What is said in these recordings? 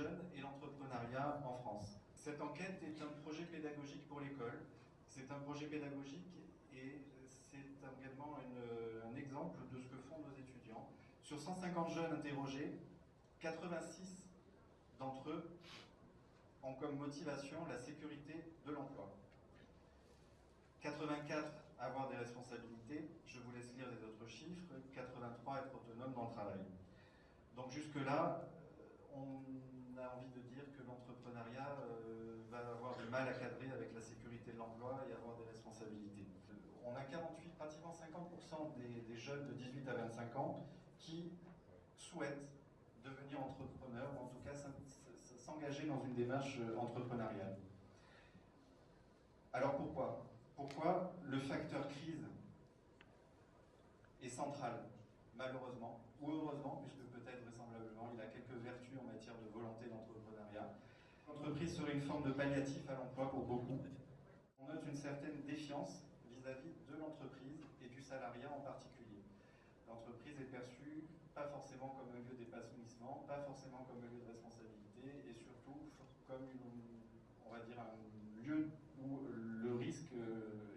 jeunes et l'entrepreneuriat en France. Cette enquête est un projet pédagogique pour l'école. C'est un projet pédagogique et c'est également un exemple de ce que font nos étudiants. Sur 150 jeunes interrogés, 86 d'entre eux ont comme motivation la sécurité de l'emploi. 84 avoir des responsabilités, je vous laisse lire les autres chiffres, 83 être autonome dans le travail. Donc jusque-là, on a envie de dire que l'entrepreneuriat va avoir du mal à cadrer avec la sécurité de l'emploi et avoir des responsabilités. On a 48, pratiquement 50% des jeunes de 18 à 25 ans qui souhaitent devenir entrepreneurs, ou en tout cas s'engager dans une démarche entrepreneuriale. Alors pourquoi ? Pourquoi le facteur crise est central, malheureusement, ou heureusement, puisque peut-être vraisemblablement il a quelques vertus en matière de volonté d'entrepreneuriat. L'entreprise serait une forme de palliatif à l'emploi pour beaucoup. On note une certaine défiance vis-à-vis de l'entreprise et du salariat en particulier. L'entreprise est perçue pas forcément comme un lieu d'épanouissement, pas forcément comme un lieu de responsabilité, et surtout comme on va dire un lieu où le risque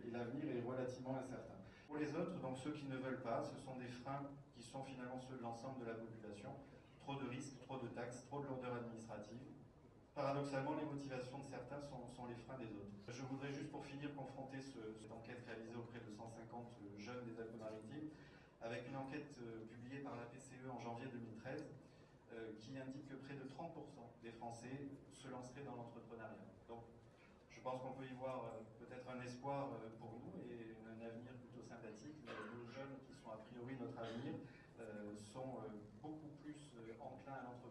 et l'avenir est relativement incertain. Pour les autres, donc ceux qui ne veulent pas, ce sont des freins qui sont finalement ceux de l'ensemble de la population. Trop de risques, trop de taxes, trop de lourdeur administrative. Paradoxalement, les motivations de certains sont les freins des autres. Je voudrais juste pour finir confronter cette enquête réalisée auprès de 150 jeunes des Alpes-Maritimes avec une enquête publiée par la PCE en janvier 2013 qui indique que près de 30% des Français se lanceraient dans l'entrepreneuriat. Donc, je pense qu'on peut y voir peut-être un espoir pour nous et un avenir plutôt sympathique. Nos jeunes, qui sont a priori notre avenir, sont beaucoup plus enclins à l'entrepreneuriat.